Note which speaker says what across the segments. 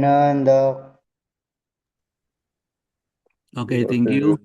Speaker 1: afternoon, Doc.
Speaker 2: Okay, thank you.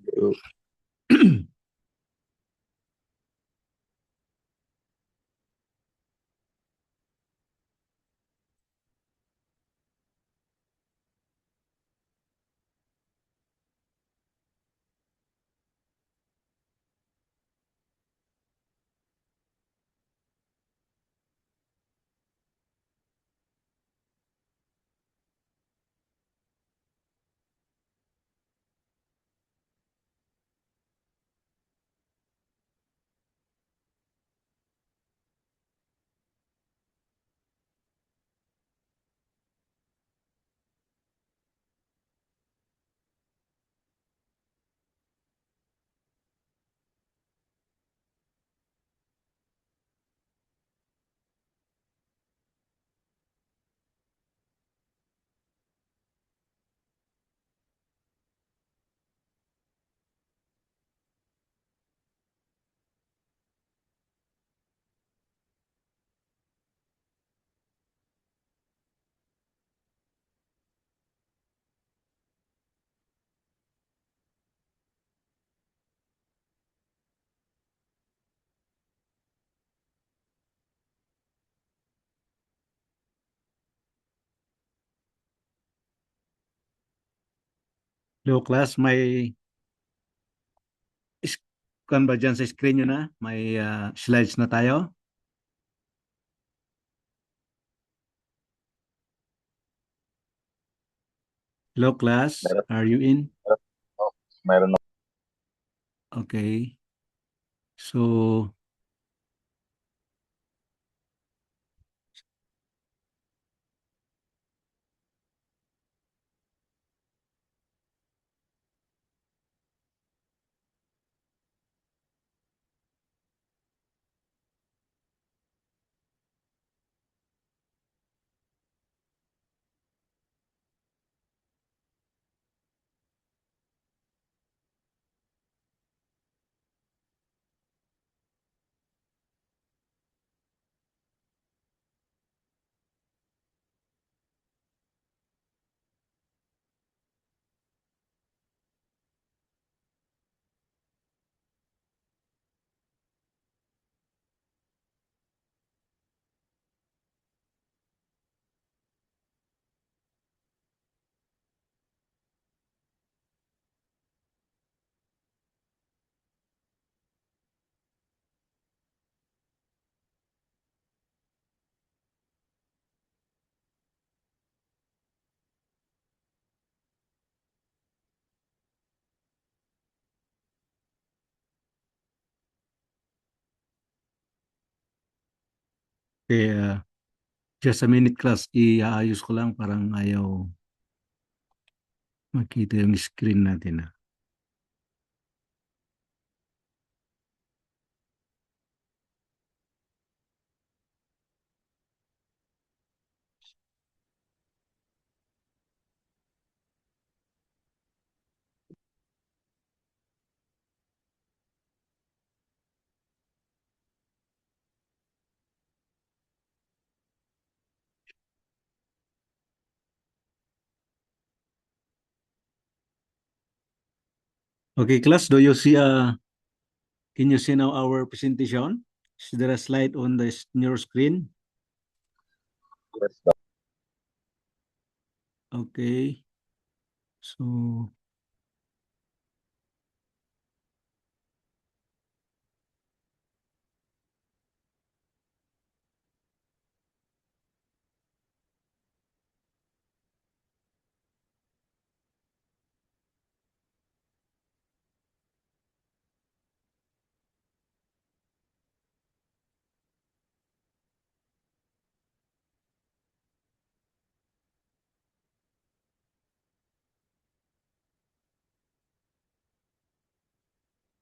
Speaker 2: Hello class, may kan ba dyan sa screen nyo na? May slides na tayo? Hello class, are you in?
Speaker 3: Meron na.
Speaker 2: Okay. So, okay, just a minute class, iayos ko lang, parang ayaw makita yung screen natin. Okay class, do you see can you see now our presentation? Is there a slide on your screen?
Speaker 3: Yes, Doc.
Speaker 2: Okay. So,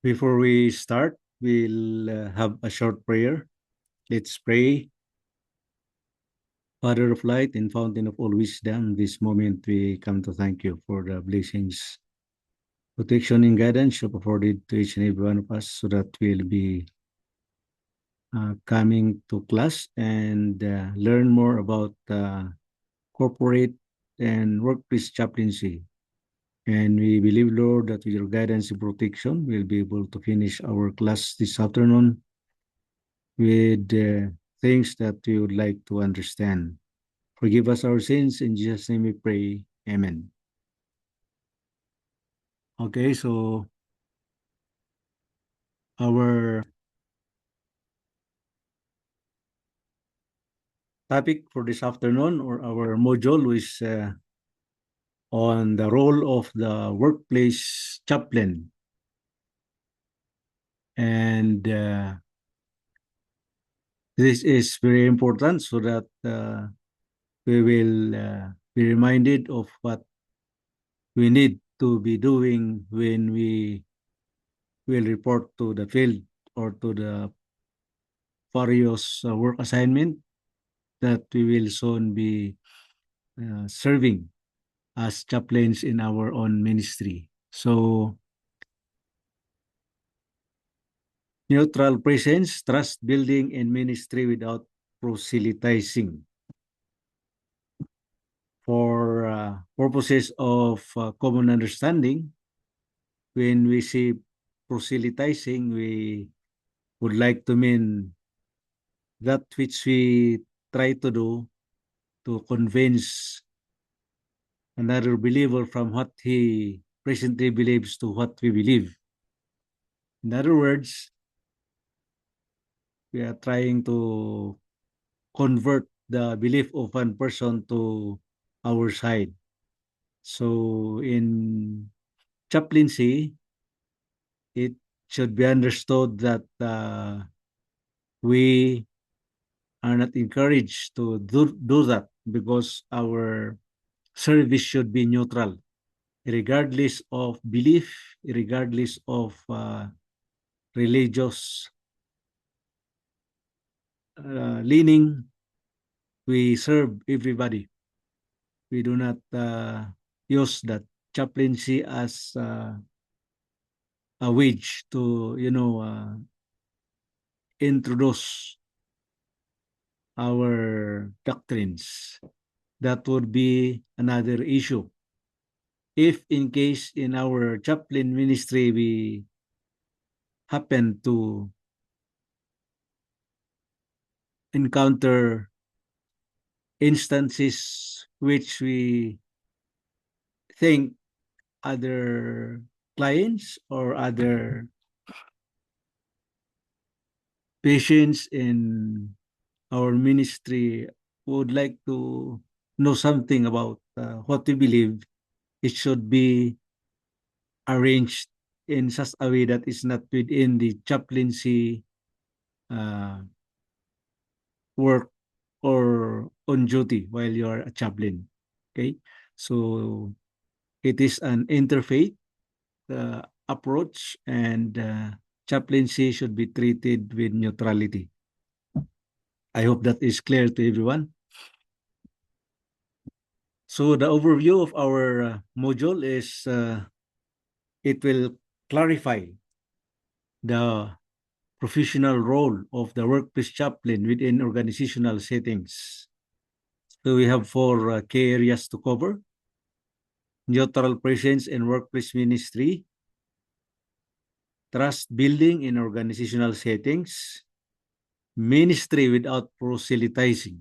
Speaker 2: before we start, we'll have a short prayer. Let's pray. Father of light and fountain of all wisdom, this moment we come to thank you for the blessings, protection, and guidance you've afforded to each and every one of us so that we'll be coming to class and learn more about corporate and workplace chaplaincy. And we believe, Lord, that with your guidance and protection, we'll be able to finish our class this afternoon with things that we would like to understand. Forgive us our sins. In Jesus' name we pray. Amen. Okay, so our topic for this afternoon, or our module, is on the role of the workplace chaplain. And this is very important so that we will be reminded of what we need to be doing when we will report to the field or to the various work assignment that we will soon be serving as chaplains in our own ministry. So, neutral presence, trust building, and ministry without proselytizing. For purposes of common understanding, when we say proselytizing, we would like to mean that which we try to do to convince another believer from what he presently believes to what we believe. In other words, we are trying to convert the belief of one person to our side. So in chaplaincy, it should be understood that we are not encouraged to do that, because our service should be neutral, regardless of belief, regardless of religious leaning. We serve everybody. We do not use that chaplaincy as a wage to, introduce our doctrines. That would be another issue. If in case in our chaplain ministry we happen to encounter instances which we think other clients or other patients in our ministry would like to know something about what we believe, it should be arranged in such a way that is not within the chaplaincy uh, work or on duty while you are a chaplain. Okay, so it is an interfaith approach, and chaplaincy should be treated with neutrality. I hope that is clear to everyone. So the overview of our module is it will clarify the professional role of the workplace chaplain within organizational settings. So we have four key areas to cover: neutral presence in workplace ministry, trust building in organizational settings, ministry without proselytizing.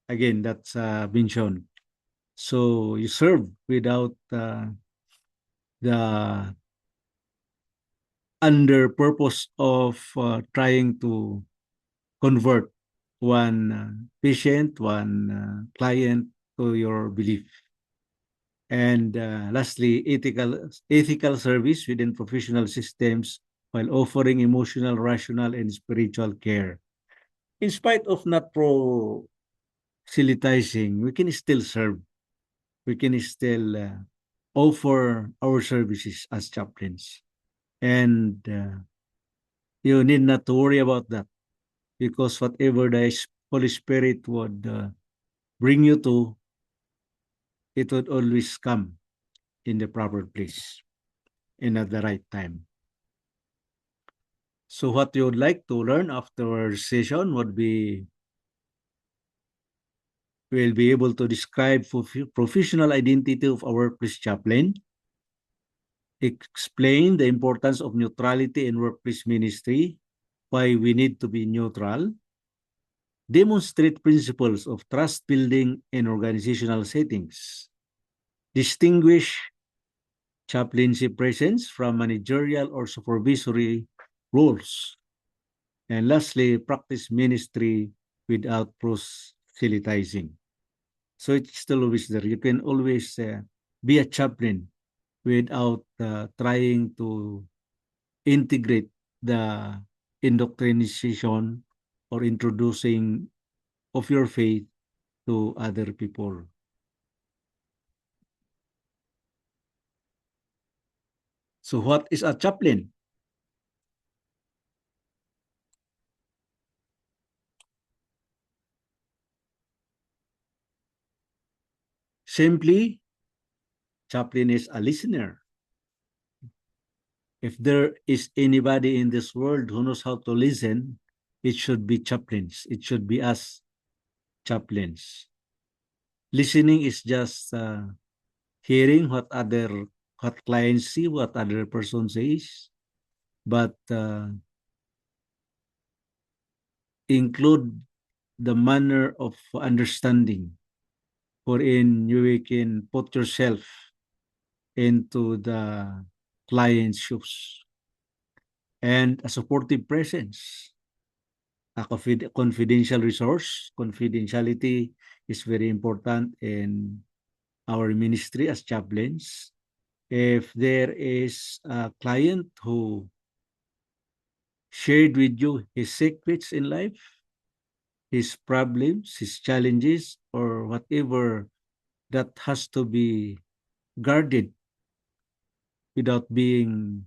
Speaker 2: Again, that's been shown. So you serve without the under purpose of trying to convert one patient, one client to your belief. And lastly, ethical service within professional systems while offering emotional, rational, and spiritual care. In spite of not proselytizing, we can still serve. We can still offer our services as chaplains. And you need not to worry about that, because whatever the Holy Spirit would bring you to, it would always come in the proper place and at the right time. So what you would like to learn after our session would be We'll be able to describe professional identity of our workplace chaplain, explain the importance of neutrality in workplace ministry, why we need to be neutral, demonstrate principles of trust building in organizational settings, distinguish chaplaincy presence from managerial or supervisory roles, and lastly, practice ministry without proselytizing. So it's still always there. You can always be a chaplain without trying to integrate the indoctrination or introducing of your faith to other people. So what is a chaplain? Simply, chaplain is a listener. If there is anybody in this world who knows how to listen, it should be chaplains. It should be us chaplains. Listening is just hearing what clients see, what other person says, but include the manner of understanding wherein you can put yourself into the client's shoes, and a supportive presence, a confidential resource. Confidentiality is very important in our ministry as chaplains. If there is a client who shared with you his secrets in life, his problems, his challenges, or whatever that has to be guarded without being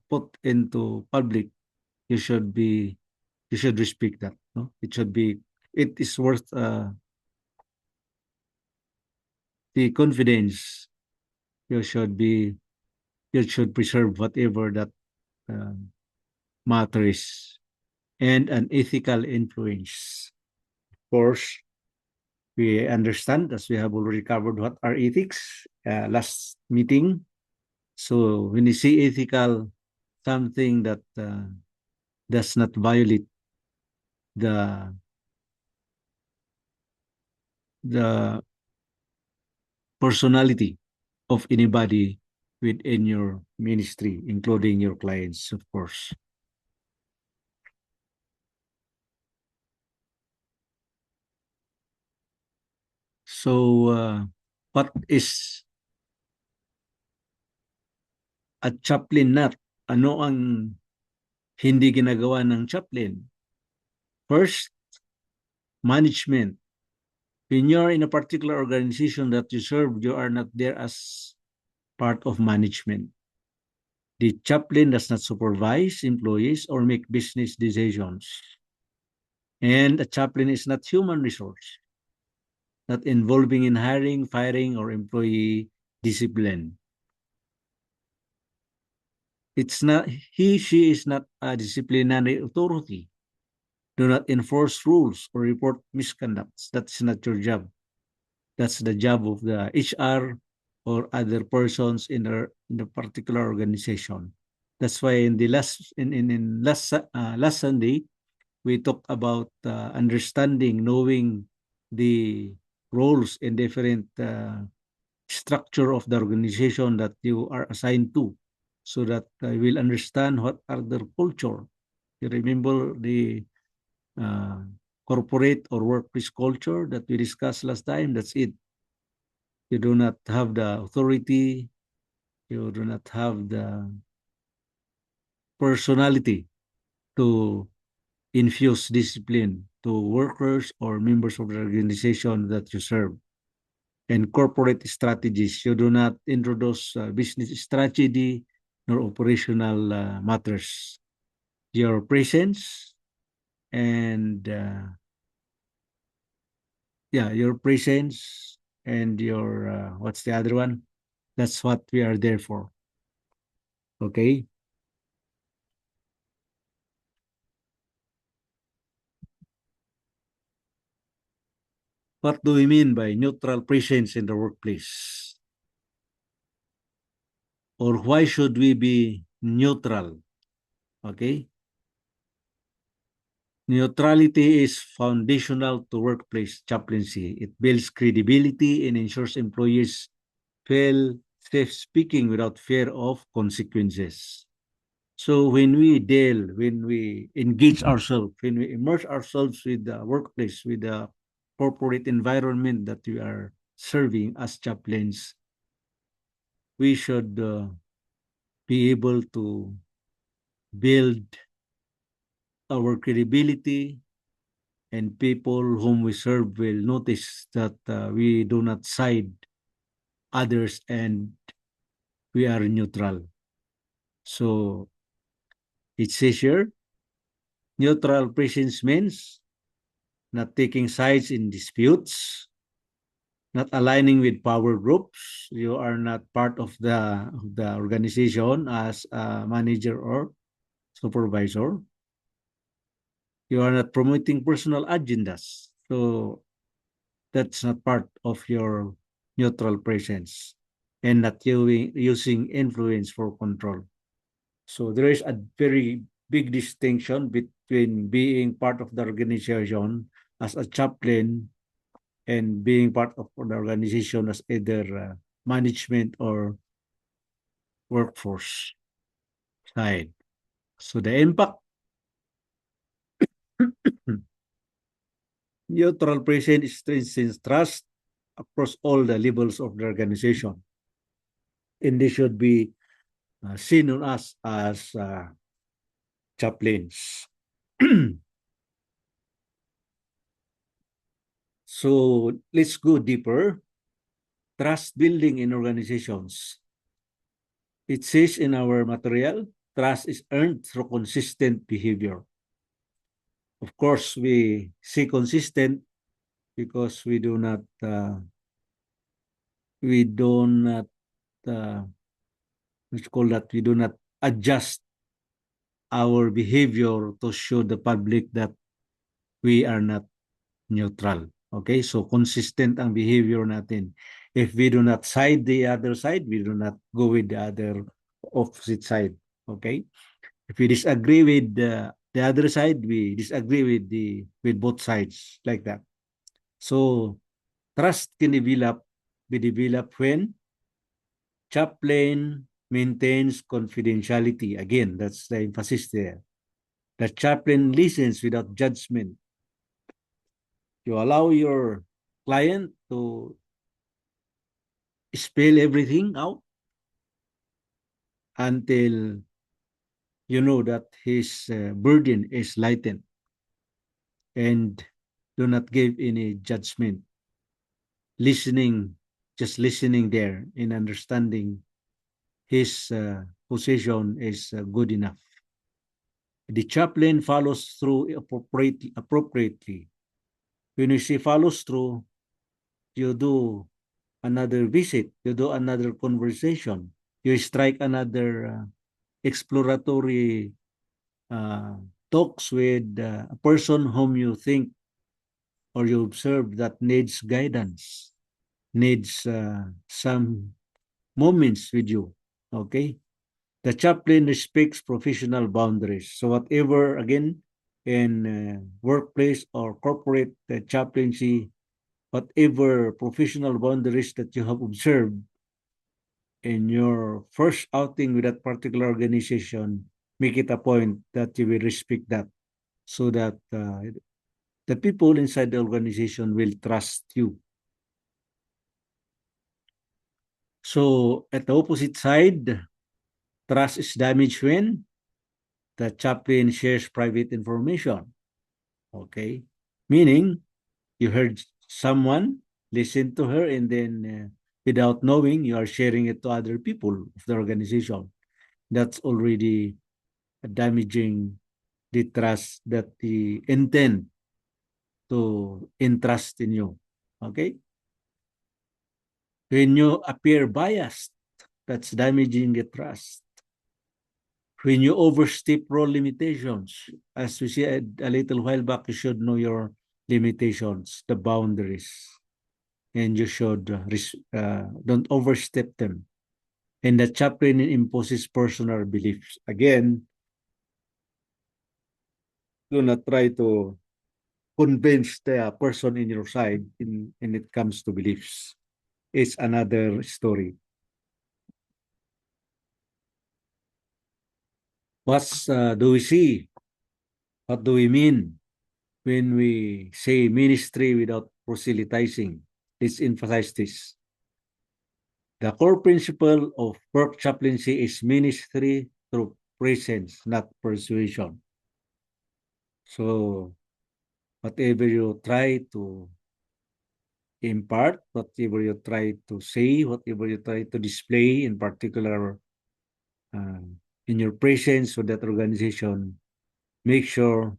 Speaker 2: put into public, you should be you should respect that. No, it is worth the confidence. You should be you should preserve whatever that uh, matters, and an ethical influence. Of course, we understand, as we have already covered, what are ethics last meeting. So when you see ethical, something that does not violate the the personality of anybody within your ministry, including your clients, of course. So, what is a chaplain not? Ano ang hindi ginagawa ng chaplain? First, management. When you're in a particular organization that you serve, you are not there as part of management. The chaplain does not supervise employees or make business decisions. And a chaplain is not human resource, not involving in hiring, firing, or employee discipline. It's not she is not a disciplinary authority. Do not enforce rules or report misconducts. That's not your job. That's the job of the HR or other persons in the particular organization. That's why in the last Sunday we talked about understanding, knowing the roles and different structure of the organization that you are assigned to, so that you will understand what are their culture. You remember the uh, corporate or workplace culture that we discussed last time? That's it. You do not have the authority, you do not have the personality to infuse discipline to workers or members of the organization that you serve. And corporate strategies, you do not introduce business strategy nor operational matters. Your presence and your presence and your what's the other one? That's what we are there for. Okay. What do we mean by neutral presence in the workplace? Or why should we be neutral? Okay? Neutrality is foundational to workplace chaplaincy. It builds credibility and ensures employees feel safe speaking without fear of consequences. So when we engage ourselves, when we immerse ourselves with the workplace, with the corporate environment that we are serving as chaplains, we should be able to build our credibility, and people whom we serve will notice that we do not side others and we are neutral. So it says here, neutral presence means not taking sides in disputes, not aligning with power groups. You are not part of the organization as a manager or supervisor. You are not promoting personal agendas. So that's not part of your neutral presence, and not using influence for control. So there is a very big distinction between being part of the organization as a chaplain and being part of the organization as either management or workforce side. So the impact, neutral presence strengthens trust across all the levels of the organization. And they should be seen on us as chaplains. So let's go deeper. Trust building in organizations. It says in our material, trust is earned through consistent behavior. Of course, we say consistent because we do not uh, we do not adjust our behavior to show the public that we are not neutral. Okay, so consistent ang behavior natin. If we do not side the other side, we do not go with the other opposite side. Okay, if we disagree with the other side, we disagree with both sides, like that. So trust can be developed when chaplain maintains confidentiality. Again, that's the emphasis there. The chaplain listens without judgment. You allow your client to spill everything out until you know that his burden is lightened, and do not give any judgment. Listening, just listening there and understanding his position is good enough. The chaplain follows through appropriately. When you say follows through, you do another visit, you do another conversation, you strike another exploratory uh, talks with a person whom you think or you observe that needs guidance, needs some moments with you. Okay? The chaplain respects professional boundaries. So whatever, again, in workplace or corporate chaplaincy, whatever professional boundaries that you have observed in your first outing with that particular organization, make it a point that you will respect that, so that the people inside the organization will trust you. So at the opposite side, trust is damaged when the chaplain shares private information. Okay? Meaning, you heard someone, listen to her, and then without knowing, you are sharing it to other people of the organization. That's already damaging the trust that the intent to entrust in you. Okay? When you appear biased, that's damaging the trust. When you overstep role limitations, as we said a little while back, you should know your limitations, the boundaries, and you should don't overstep them. And the chaplain imposes personal beliefs. Again, do not try to convince the person in your side in it comes to beliefs. It's another story. What do we see? What do we mean when we say ministry without proselytizing? Let's emphasize this. The core principle of work chaplaincy is ministry through presence, not persuasion. So, whatever you try to impart, whatever you try to say, whatever you try to display, in particular uh, in your presence with that organization, make sure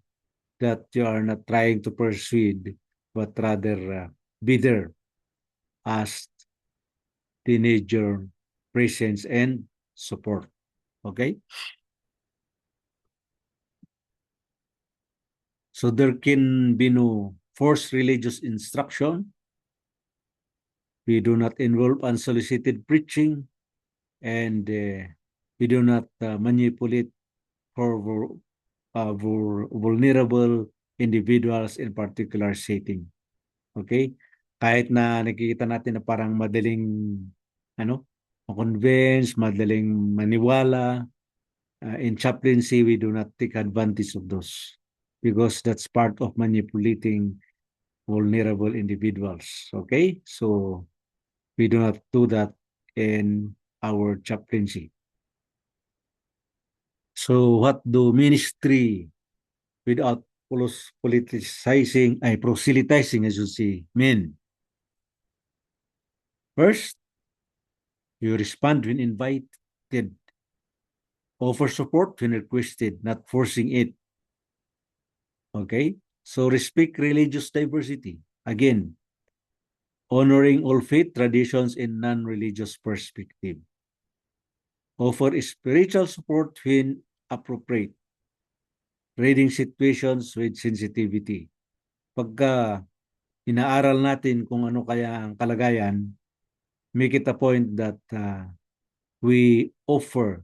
Speaker 2: that you are not trying to persuade, but rather be there as teenager presence and support. Okay? So there can be no forced religious instruction. We do not involve unsolicited preaching, and we do not manipulate for vulnerable individuals in particular setting. Okay? Kahit na nakikita natin na parang madaling ano, ma-convince, madaling maniwala, in chaplaincy, we do not take advantage of those because that's part of manipulating vulnerable individuals. Okay? So we do not do that in our chaplaincy. So what do ministry without politicizing, proselytizing, as you see, mean? First, you respond when invited, offer support when requested, not forcing it. Okay? So respect religious diversity. Again, honoring all faith traditions in non-religious perspective. Offer spiritual support when appropriate. Reading situations with sensitivity. Pagka inaaral natin kung ano kaya ang kalagayan, make it a point that we offer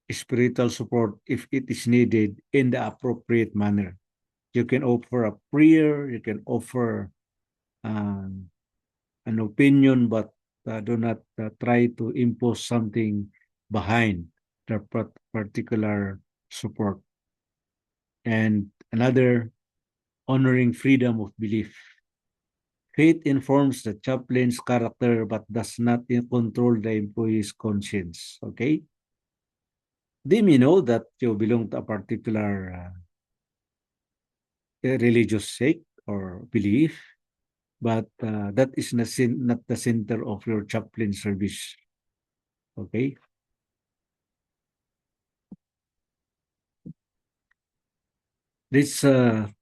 Speaker 2: spiritual support if it is needed in the appropriate manner. You can offer a prayer, you can offer an opinion, but do not try to impose something behind the particular support. And another, honoring freedom of belief. Faith informs the chaplain's character but does not control the employee's conscience. Okay? They may know that you belong to a particular religious sect or belief, but that is not the center of your chaplain service. Okay? Let's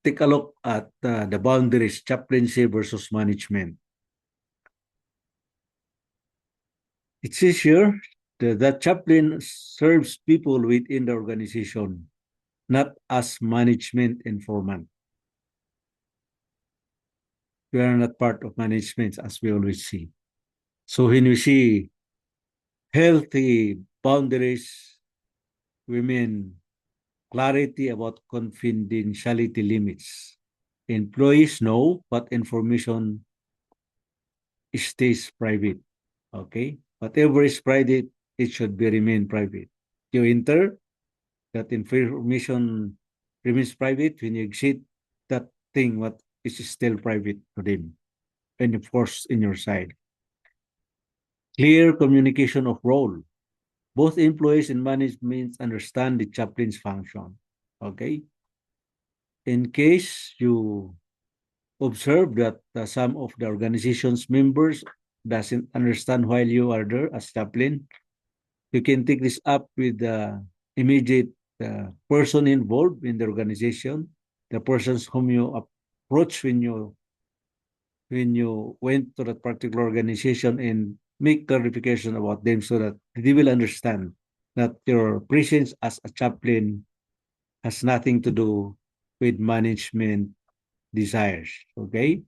Speaker 2: take a look at the boundaries, chaplaincy versus management. It says here that chaplain serves people within the organization, not as management informant. We are not part of management, as we always see. So when we see healthy boundaries, we mean clarity about confidentiality limits. Employees know what information stays private. Okay? Whatever is private, it should be remain private. You enter, that information remains private. When you exit, that thing what is still private to them. And of course, in your side. Clear communication of role. Both employees and management understand the chaplain's function. Okay? In case you observe that some of the organization's members doesn't understand while you are there as chaplain, you can take this up with the immediate person involved in the organization, the persons whom you approach when you went to that particular organization, and make clarification about them so that they will understand that your presence as a chaplain has nothing to do with management desires. Okay?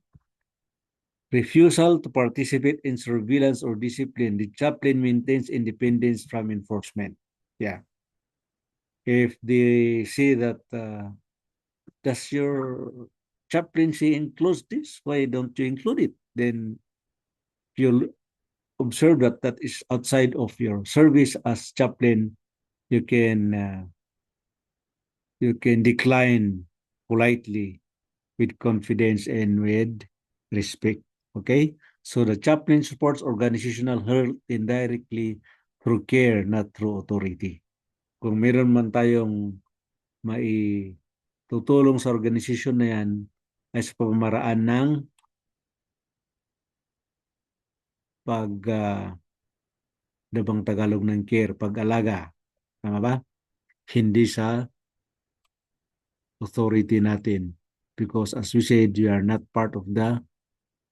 Speaker 2: Refusal to participate in surveillance or discipline. The chaplain maintains independence from enforcement. Yeah. If they say that, does your chaplaincy include this? Why don't you include it? Then you'll observe that that is outside of your service as chaplain. You can decline politely with confidence and with respect. Okay? So the chaplain supports organizational health indirectly through care, not through authority. Kung meron man tayong tutulong sa organisasyon na yan ay sa pamamaraan ng pag dabang Tagalog ng care, pag-alaga. Tama ba? Hindi sa authority natin. Because as we said, you are not part of the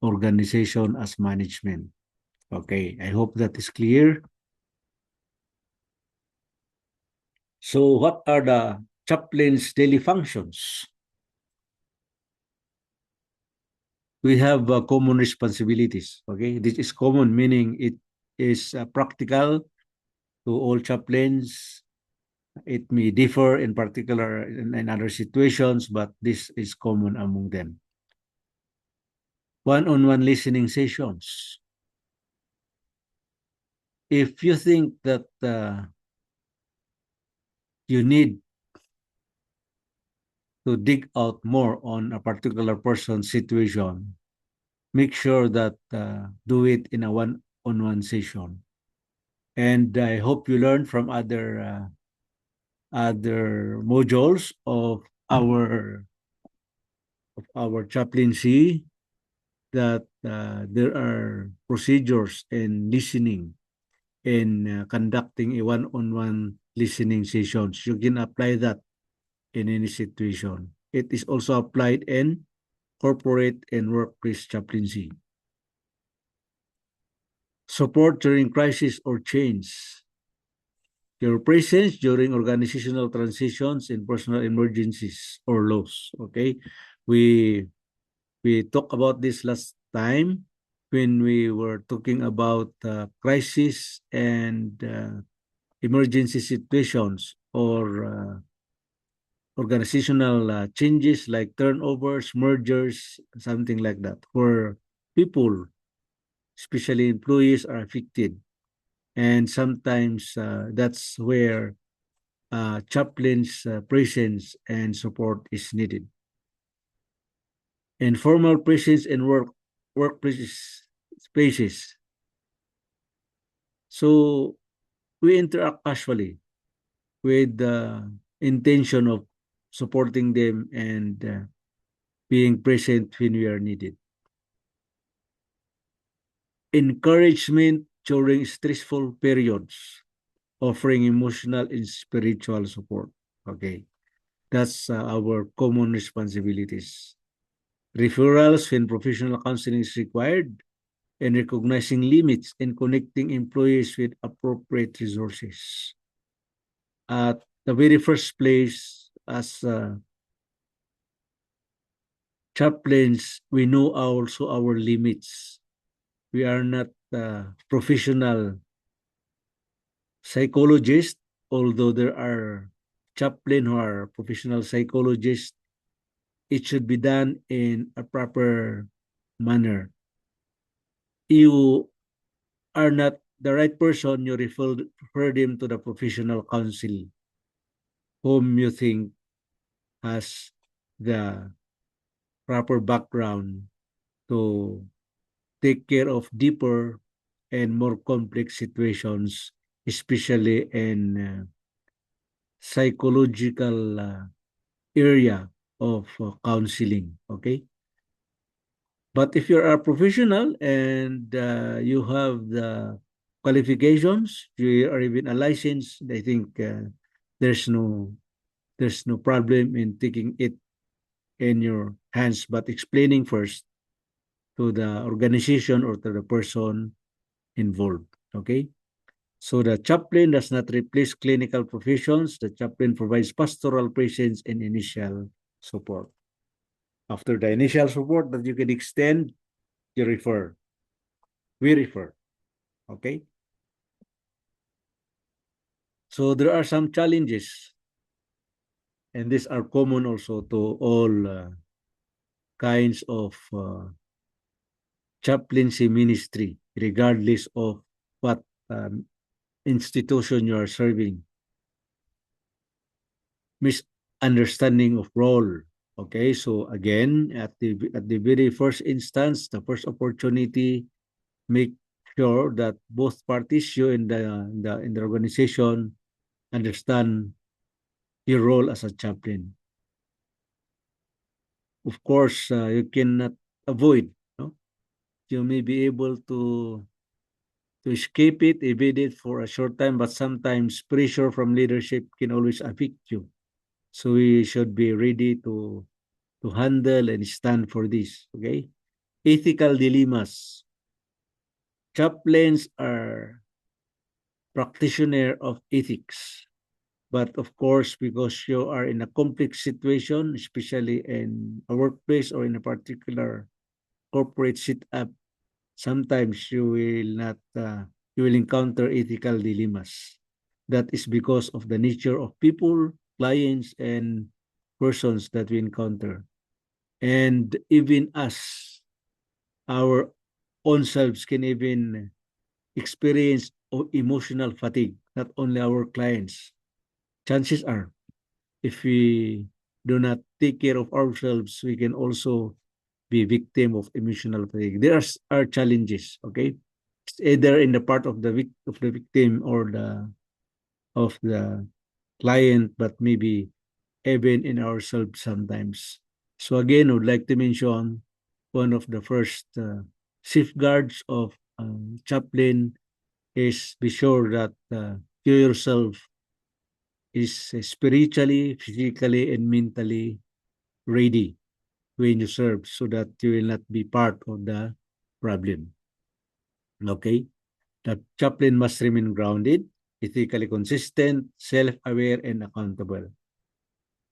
Speaker 2: organization as management. Okay, I hope that is clear. So what are the chaplain's daily functions? We have common responsibilities. Okay, this is common, meaning it is practical to all chaplains. It may differ in particular in other situations, but this is common among them. One-on-one listening sessions. If you think that you need to dig out more on a particular person's situation, make sure that do it in a one-on-one session. And I hope you learn from other modules of our chaplaincy that there are procedures in listening and conducting a one-on-one listening sessions. You can apply that in any situation. It is also applied in corporate and workplace chaplaincy. Support during crisis or change. Your presence during organizational transitions and personal emergencies or loss. Okay, we talked about this last time when we were talking about crisis and emergency situations or organizational changes like turnovers, mergers, something like that, where people, especially employees, are affected. And sometimes that's where chaplain's presence and support is needed. Informal presence in workplace spaces. So we interact casually with the intention of supporting them and being present when we are needed. Encouragement during stressful periods, offering emotional and spiritual support. Okay, that's our common responsibilities. Referrals when professional counseling is required, and recognizing limits and connecting employees with appropriate resources. At the very first place, as chaplains, we know also our limits. We are not professional psychologists, although there are chaplains who are professional psychologists. It should be done in a proper manner. You are not the right person, you refer them to the professional counsel whom you think has the proper background to take care of deeper and more complex situations, especially in psychological area of counseling. Okay. But if you're a professional and you have the qualifications, you are even a license, I think there's no problem in taking it in your hands, but explaining first to the organization or to the person involved. Okay. So the chaplain does not replace clinical professions. The chaplain provides pastoral presence and initial support. After the initial support that you can extend, you refer. We refer. Okay? So there are some challenges, and these are common also to all kinds of chaplaincy ministry, regardless of what institution you are serving. Misunderstanding of role. Okay, so again, at the very first instance, the first opportunity, make sure that both parties, you and the organization, understand your role as a chaplain. Of course, you cannot avoid. No? You may be able to escape it, evade it for a short time, but sometimes pressure from leadership can always affect you. So we should be ready to handle and stand for this. Okay, ethical dilemmas. Chaplains are practitioner of ethics. But of course, because you are in a complex situation, especially in a workplace or in a particular corporate setup, sometimes you will encounter ethical dilemmas. That is because of the nature of people, clients, and persons that we encounter. And even us, our own selves can even experience emotional fatigue, not only our clients. Chances are, if we do not take care of ourselves, we can also be victim of emotional fatigue. Are challenges, okay? It's either in the part of the victim or the client, but maybe even in ourselves sometimes. So again, I would like to mention one of the first safeguards of chaplain is be sure that you yourself is spiritually, physically, and mentally ready when you serve so that you will not be part of the problem. Okay? The chaplain must remain grounded, ethically consistent, self-aware, and accountable.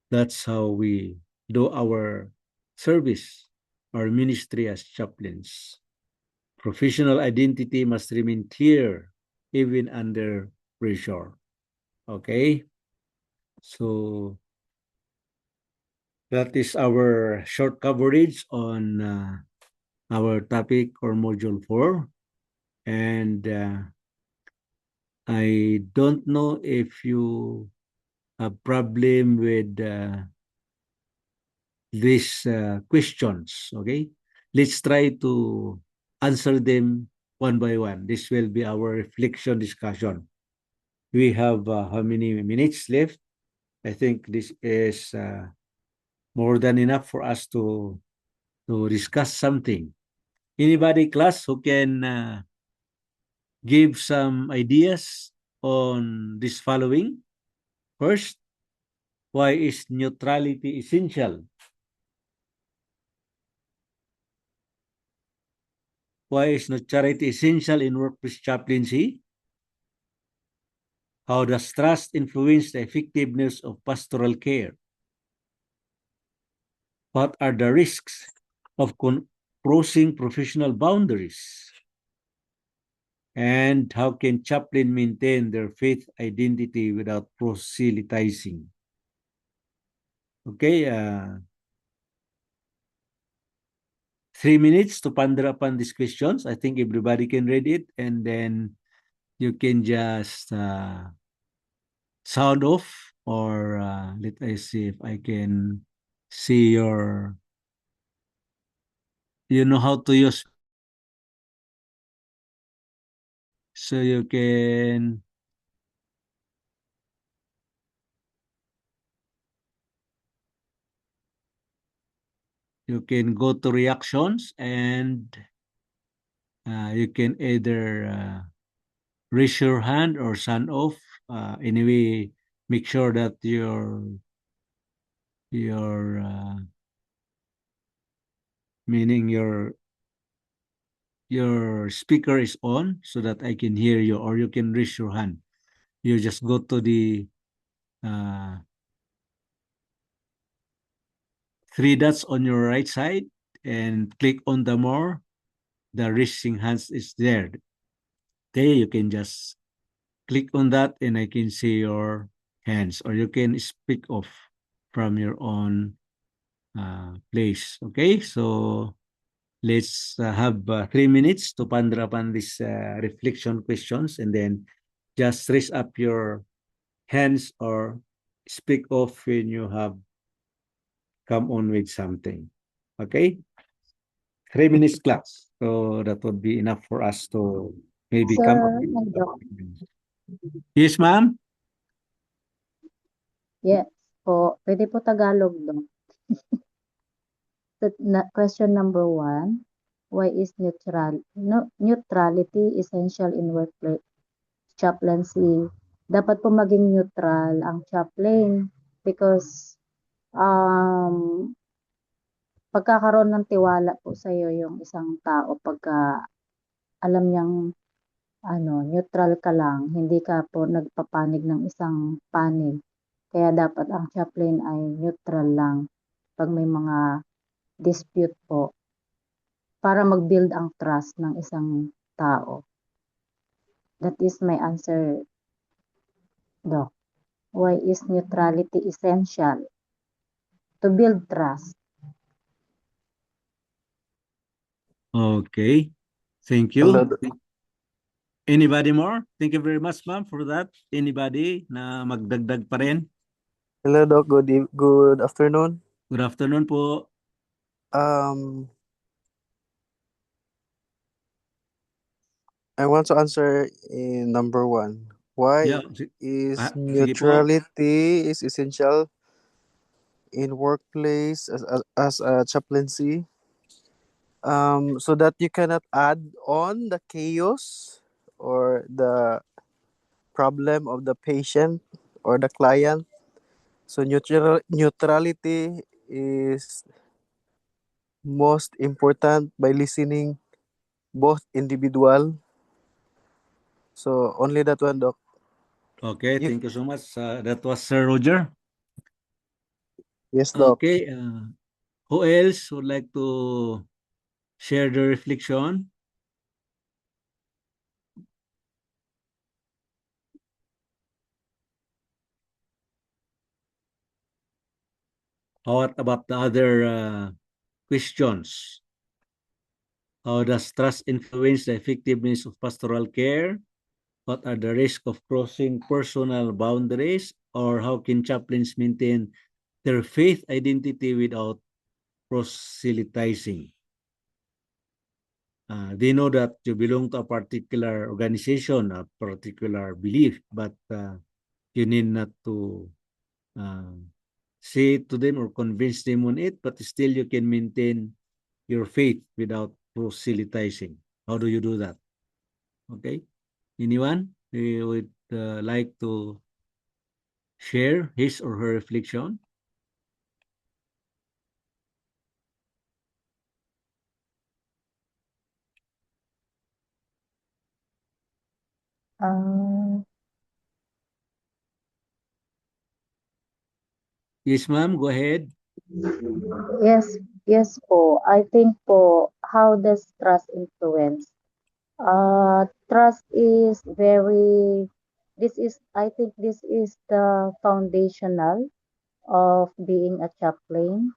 Speaker 2: That's how we do our service, our ministry as chaplains. Professional identity must remain clear even under pressure. Okay? So that is our short coverage on our topic or module 4. And I don't know if you have problem with these questions. Okay, let's try to answer them one by one. This will be our reflection discussion. We have how many minutes left? I think this is more than enough for us to discuss something. Anybody, class, who can give some ideas on this following? First, why is neutrality essential? Why is neutrality essential in workplace chaplaincy? How does trust influence the effectiveness of pastoral care? What are the risks of crossing professional boundaries? And how can chaplain maintain their faith identity without proselytizing? Okay, 3 minutes to ponder upon these questions. I think everybody can read it, and then you can just sound off, or let me see if I can see you know how to use, so you can go to reactions, and you can either raise your hand or sound off. Anyway, make sure that your meaning your speaker is on so that I can hear you, or you can raise your hand. You just go to the uh, three dots on your right side and click on the more. The raising hands is there. Okay, you can just click on that and I can see your hands, or you can speak off from your own place. Okay, so let's have 3 minutes to ponder upon these reflection questions, and then just raise up your hands or speak off when you have come on with something. Okay, 3 minutes class. So that would be enough for us to maybe come up
Speaker 1: Sir,
Speaker 2: with.
Speaker 1: Doc.
Speaker 2: Yes, ma'am.
Speaker 1: Yes po. Pwede po Tagalog, Doc. Question number 1, why is neutrality essential in workplace chaplaincy? Dapat po maging neutral ang chaplain because pagkakaroon ng tiwala po sa iyo yung isang tao pagka alam niyang neutral ka lang, hindi ka po nagpapanig ng isang panig. Kaya dapat ang chaplain ay neutral lang pag may mga dispute po para mag-build ang trust ng isang tao. That is my answer, Doc. Why is neutrality essential? To build trust.
Speaker 2: Okay. Thank you.
Speaker 4: Hello,
Speaker 2: Anybody more? Thank you very much, ma'am, for that. Anybody na magdagdag pa rin?
Speaker 4: hello, Doc. Good afternoon.
Speaker 2: Good afternoon po.
Speaker 4: I want to answer in number 1. Why
Speaker 2: Yeah,
Speaker 4: is
Speaker 2: sige po.
Speaker 4: neutrality is essential in workplace as a chaplaincy? So that you cannot add on the chaos or the problem of the patient or the client. So neutrality is most important by listening both individual. So only that one, Doc.
Speaker 2: Okay,
Speaker 4: You-
Speaker 2: thank you so much. That was Sir Roger.
Speaker 4: Yes, Doc.
Speaker 2: Okay, who else would like to share the reflection? What about the other questions? How does trust influence the effectiveness of pastoral care? What are the risks of crossing personal boundaries? Or how can chaplains maintain their faith identity without proselytizing? They know that you belong to a particular organization, a particular belief, but you need not to uh, say it to them or convince them on it, but still you can maintain your faith without proselytizing. How do you do that? Okay. Anyone would like to share his or her reflection? Yes, ma'am. Go ahead.
Speaker 1: Yes po. I think po, how does trust influence? Trust is I think this is the foundational of being a chaplain.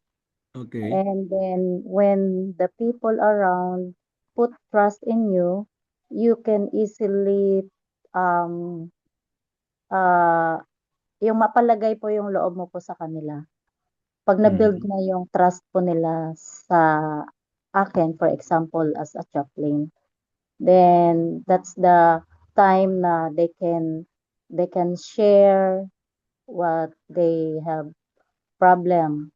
Speaker 2: Okay.
Speaker 1: And then when the people around put trust in you, you can easily um yung mapalagay po yung loob mo po sa kanila. Pag na-build na yung trust po nila sa akin, for example, as a chaplain, then that's the time na they can share what they have problem.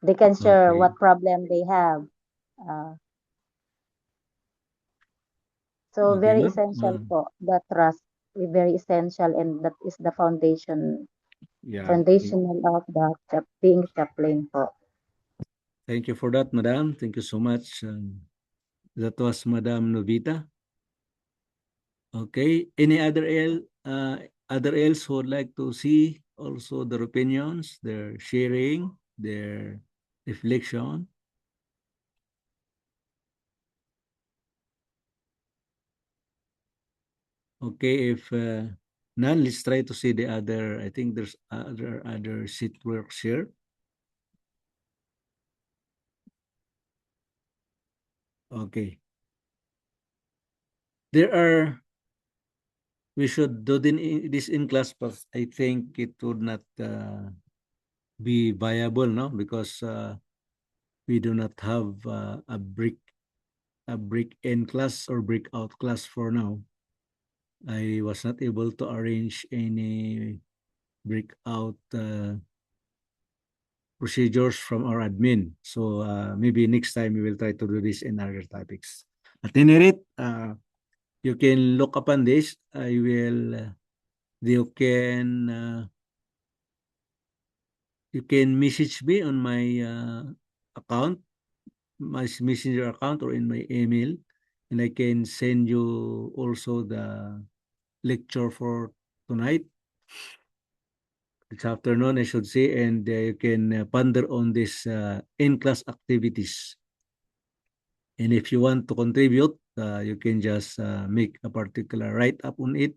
Speaker 1: They can share
Speaker 2: Okay.
Speaker 1: what problem they have. So
Speaker 2: Okay,
Speaker 1: very
Speaker 2: ma'am.
Speaker 1: essential po, the trust, very essential, and that is the
Speaker 2: Yeah.
Speaker 1: foundational of the being chaplain po.
Speaker 2: Thank you for that, madam. Thank you so much. That was Madam Novita. Okay. Any other else who would like to see also their opinions, their sharing, their reflection? Okay, if none, let's try to see the other. I think there's other sheet works here. Okay. There are, we should do this in class, but I think it would not be viable, no? Because we do not have a break-in class or breakout class for now. I was not able to arrange any breakout procedures from our admin. So maybe next time we will try to do this in other topics. At any rate, you can look upon this. You can message me on my account, my messenger account, or in my email, and I can send you also the lecture for tonight, this afternoon, I should say, and you can ponder on this in-class activities. And if you want to contribute, you can just make a particular write-up on it,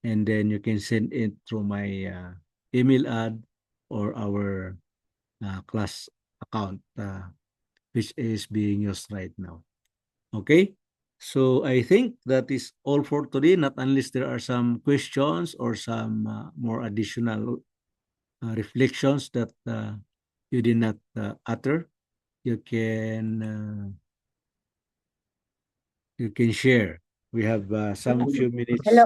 Speaker 2: and then you can send it through my email ad or our class account, which is being used right now. Okay? So I think that is all for today, not unless there are some questions or some more additional reflections that you did not utter. You can share. We have some few minutes.
Speaker 1: Hello,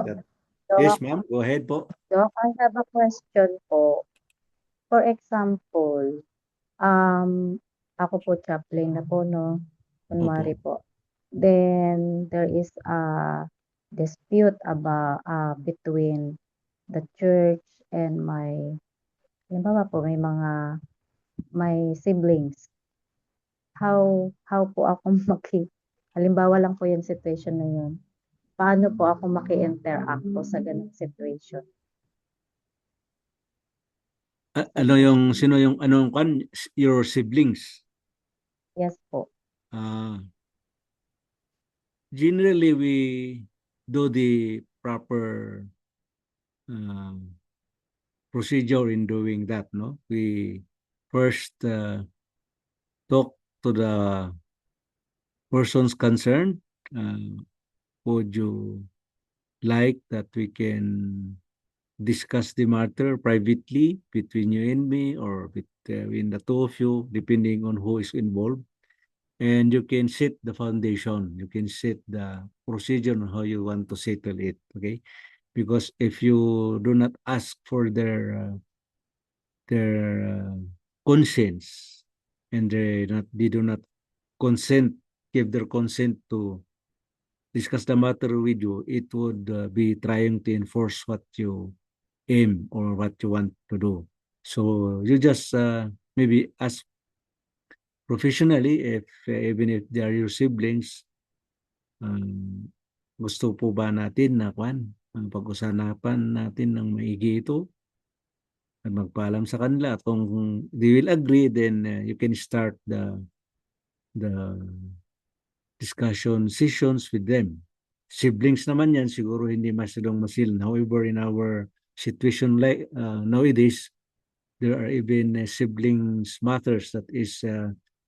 Speaker 2: Yes,
Speaker 1: Doc.
Speaker 2: ma'am. Go ahead po.
Speaker 1: Doc, I have a question po. For example, ako po chaplain na po, no? Kunwari po. Then, there is a dispute about between the church and halimbawa po, may siblings. How po ako halimbawa lang po yung situation na yun. Paano po ako maki-interact po sa ganung situation?
Speaker 2: Sino yung your siblings?
Speaker 1: Yes po.
Speaker 2: Generally, we do the proper procedure in doing that, no? We first talk to the persons concerned. Would you like that we can discuss the matter privately between you and me, or between the two of you, depending on who is involved? And you can set the foundation. You can set the procedure on how you want to settle it, okay? Because if you do not ask for their conscience, and they do not give their consent to discuss the matter with you, it would be trying to enforce what you aim or what you want to do. So you just maybe ask professionally, if even if they are your siblings, gusto po ba natin na pag-usanapan natin ng maigi ito at magpaalam sa kanila. Kung they will agree, then you can start the discussion sessions with them. Siblings naman yan, siguro hindi masyadong masil. However, in our situation like nowadays, there are even siblings matters that is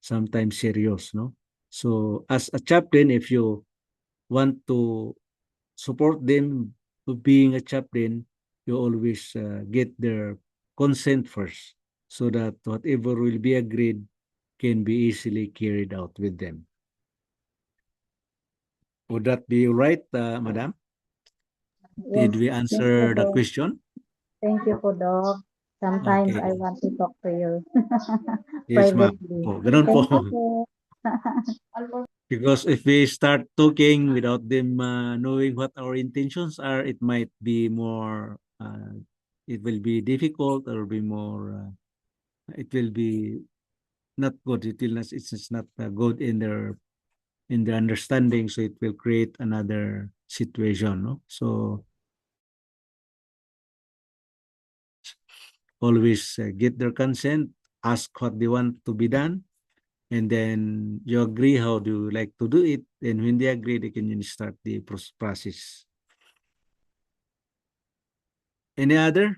Speaker 2: sometimes serious, no? So as a chaplain, if you want to support them to being a chaplain, you always get their consent first, so that whatever will be agreed can be easily carried out with them. Would that be right, Madam?
Speaker 1: Yes,
Speaker 2: Did we
Speaker 1: yes
Speaker 2: answer
Speaker 1: po,
Speaker 2: the
Speaker 1: Doc.
Speaker 2: question?
Speaker 1: Thank you po, Doc. Sometimes
Speaker 2: Okay.
Speaker 1: I want to talk to you
Speaker 2: Yes, ma'am.
Speaker 1: privately.
Speaker 2: Oh, ganun po.
Speaker 1: Thank you po.
Speaker 2: Because if we start talking without them knowing what our intentions are, it might be more, it will be difficult, or be more, it will be not good. It's not good in their understanding, so it will create another situation, no? So always get their consent ask what they want to be done, and then you agree how do you like to do it, and when they agree, they can start the process. Any other?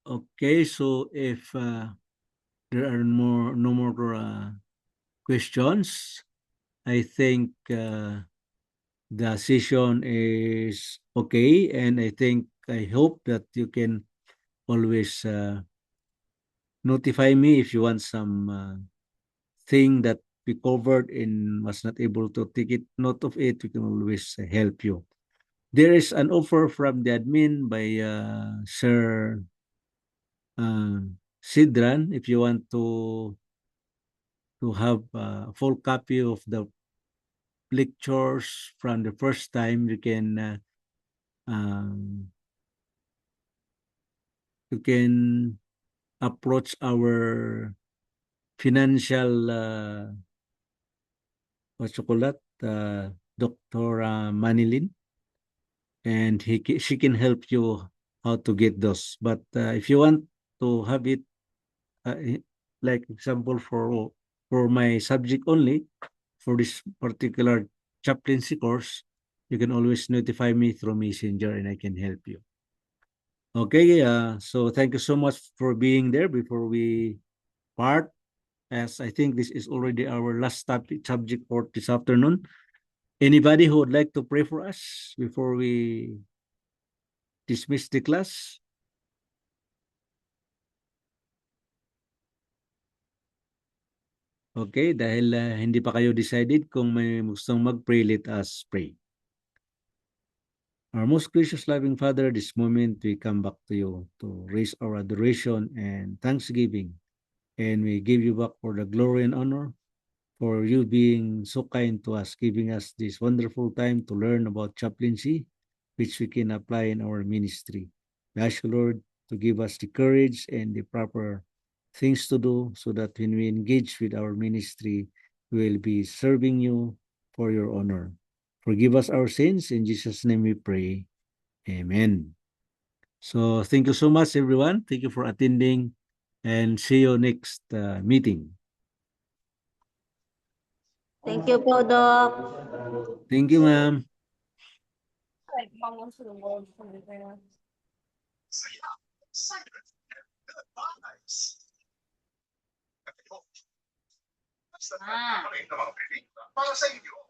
Speaker 2: Okay, so if there are no more questions, I think the session is okay, and I hope that you can always notify me if you want some thing that we covered and was not able to take it note of it. We can always help you. There is an offer from the admin by Sir Sidran. If you want to have a full copy of the lectures from the first time, um, you can approach our financial what you call that, Dr. Manilin, and she can help you how to get those. But if you want to have it, like example for my subject only, for this particular chaplaincy course, you can always notify me through Messenger, and I can help you. Okay, so thank you so much for being there before we part, as I think this is already our last topic subject for this afternoon. Anybody who would like to pray for us before we dismiss the class? Okay, dahil hindi pa kayo decided kung may gustong mag-pray, let us pray. Our most gracious loving Father, this moment we come back to you to raise our adoration and thanksgiving, and we give you back for the glory and honor for you being so kind to us, giving us this wonderful time to learn about chaplaincy, which we can apply in our ministry. We ask you, Lord, to give us the courage and the proper things to do so that when we engage with our ministry, we will be serving you for your honor. Forgive us our sins. In Jesus' name we pray. Amen. So thank you so much, everyone. Thank you for attending, and see you next meeting.
Speaker 5: Thank you po, Doc.
Speaker 2: Thank you, ma'am.
Speaker 5: Ah.
Speaker 3: Para sa inyo.